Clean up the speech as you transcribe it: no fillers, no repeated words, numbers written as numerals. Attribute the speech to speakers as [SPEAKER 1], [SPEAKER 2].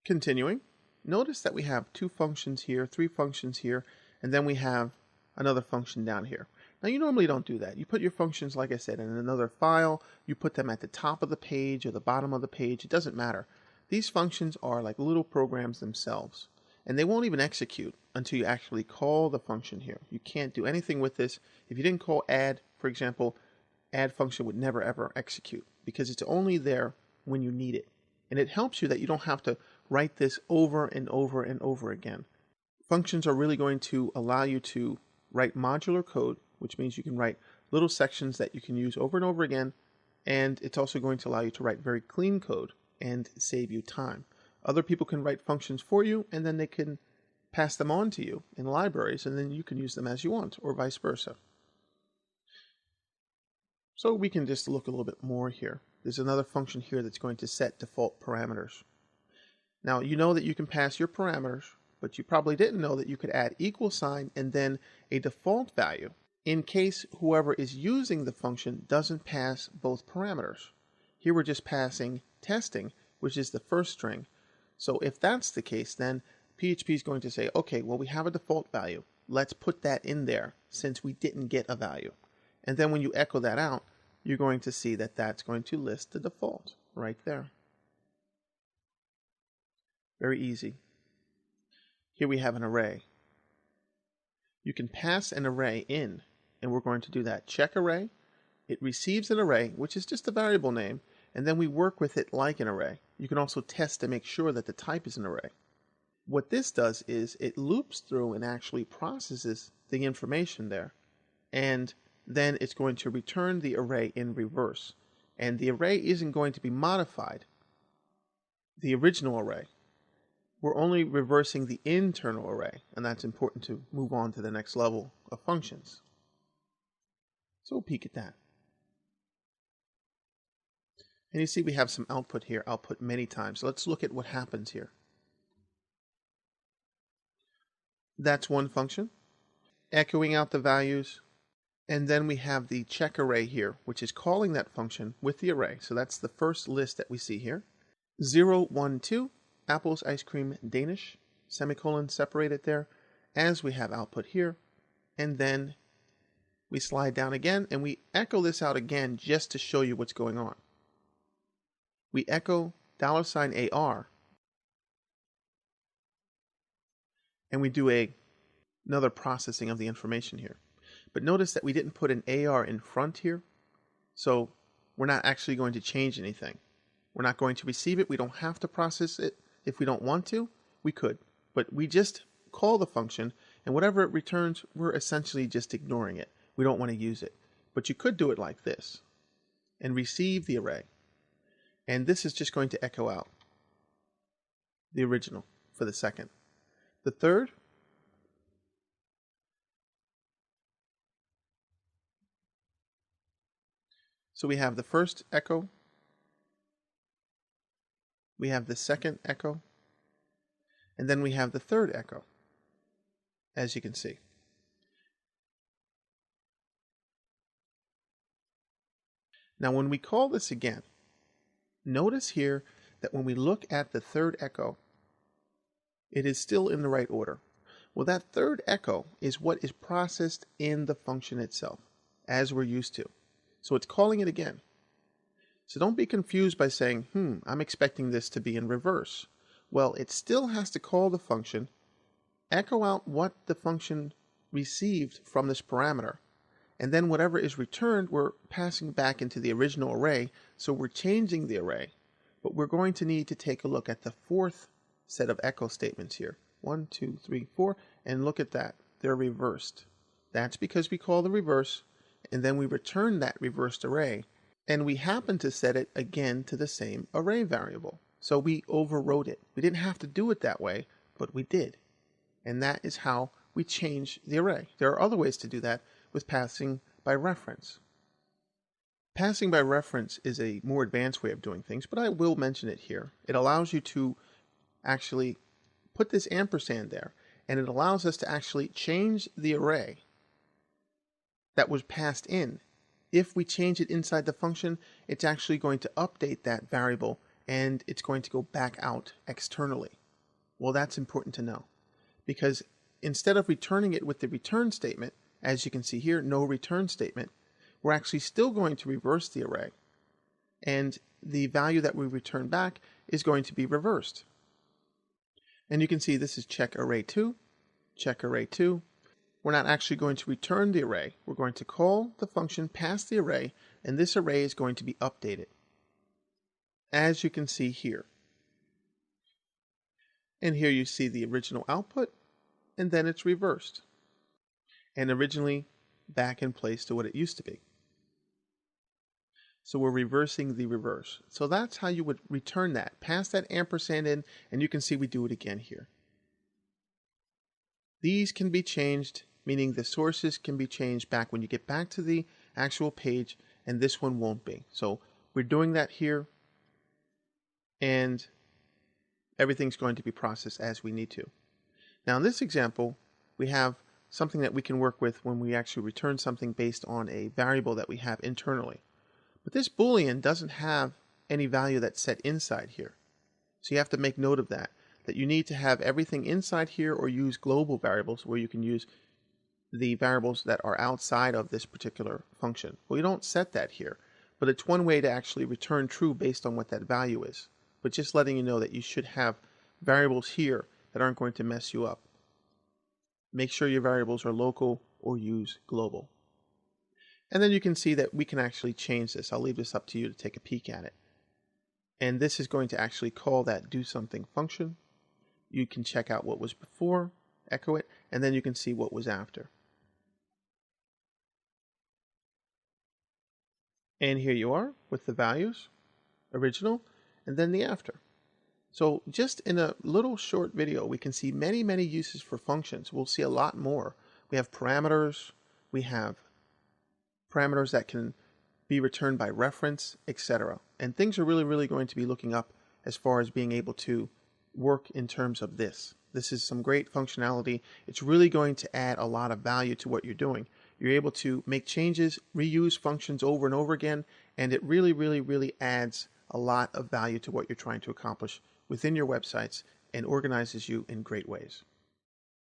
[SPEAKER 1] Continuing, notice that we have two functions here, three functions here, and then we have another function down here. Now you normally don't do that. You put your functions, like I said, in another file. You put them at the top of the page or the bottom of the page. It doesn't matter. These functions are like little programs themselves, and they won't even execute until you actually call the function here. You can't do anything with this. If you didn't call add, for example, add function would never ever execute because it's only there when you need it. And it helps you that you don't have to write this over and over and over again. Functions are really going to allow you to write modular code, which means you can write little sections that you can use over and over again, and it's also going to allow you to write very clean code and save you time. Other people can write functions for you, and then they can pass them on to you in libraries, and then you can use them as you want, or vice versa. So we can just look a little bit more here. There's another function here that's going to set default parameters. Now you know that you can pass your parameters, but you probably didn't know that you could add equal sign and then a default value in case whoever is using the function doesn't pass both parameters. Here we're just passing testing, which is the first string. So if that's the case, then PHP is going to say, okay, well, we have a default value. Let's put that in there since we didn't get a value. And then when you echo that out, you're going to see that that's going to list the default right there. Very easy. Here we have an array. You can pass an array in, and we're going to do that. Check array. It receives an array, which is just a variable name, and then we work with it like an array. You can also test to make sure that the type is an array. What this does is it loops through and actually processes the information there, and then it's going to return the array in reverse. And the array isn't going to be modified, the original array. We're only reversing the internal array, and that's important to move on to the next level of functions. So we'll peek at that. And you see we have some output here, output many times. So let's look at what happens here. That's one function, echoing out the values. And then we have the check array here, which is calling that function with the array. So that's the first list that we see here. 0, 1, 2, apples, ice cream, Danish, semicolon separated there, as we have output here. And then we slide down again, and we echo this out again just to show you what's going on. We echo $AR, and we do another processing of the information here. But notice that we didn't put an AR in front here, so we're not actually going to change anything. We're not going to receive it. We don't have to process it. If we don't want to, we could. But we just call the function, and whatever it returns, we're essentially just ignoring it. We don't want to use it. But you could do it like this and receive the array. And this is just going to echo out the original for the second. The third, so we have the first echo, we have the second echo, and then we have the third echo, as you can see. Now when we call this again, notice here that when we look at the third echo, it is still in the right order. Well, that third echo is what is processed in the function itself, as we're used to. So it's calling it again. So don't be confused by saying, I'm expecting this to be in reverse. Well, it still has to call the function, echo out what the function received from this parameter, and then whatever is returned, we're passing back into the original array, so we're changing the array. But we're going to need to take a look at the fourth set of echo statements here. 1, 2, 3, 4, and look at that. They're reversed. That's because we call the reverse, and then we return that reversed array, and we happen to set it again to the same array variable. So we overrode it. We didn't have to do it that way, but we did. And that is how we change the array. There are other ways to do that with passing by reference. Passing by reference is a more advanced way of doing things, but I will mention it here. It allows you to actually put this ampersand there, and it allows us to actually change the array that was passed in. If we change it inside the function, it's actually going to update that variable and it's going to go back out externally. Well, that's important to know, because instead of returning it with the return statement, as you can see here, no return statement, we're actually still going to reverse the array, and the value that we return back is going to be reversed. And you can see this is check array 2, check array 2. We're not actually going to return the array. We're going to call the function past the array, and this array is going to be updated, as you can see here. And here you see the original output, and then it's reversed, and originally back in place to what it used to be. So we're reversing the reverse. So that's how you would return that. Pass that ampersand in, and you can see we do it again here. These can be changed, meaning the sources can be changed back when you get back to the actual page, and this one won't be. So we're doing that here, and everything's going to be processed as we need to. Now in this example, we have something that we can work with when we actually return something based on a variable that we have internally. But this Boolean doesn't have any value that's set inside here. So you have to make note of that you need to have everything inside here or use global variables where you can use the variables that are outside of this particular function. Well, you don't set that here, but it's one way to actually return true based on what that value is. But just letting you know that you should have variables here that aren't going to mess you up. Make sure your variables are local or use global. And then you can see that we can actually change this. I'll leave this up to you to take a peek at it. And this is going to actually call that do something function. You can check out what was before, echo it, and then you can see what was after. And here you are with the values, original, and then the after. So just in a little short video, we can see many, many uses for functions. We'll see a lot more. We have parameters, we have parameters that can be returned by reference, etc. And things are really going to be looking up as far as being able to work in terms of this. This is some great functionality. It's really going to add a lot of value to what you're doing. You're able to make changes, reuse functions over and over again, and it really adds a lot of value to what you're trying to accomplish within your websites and organizes you in great ways.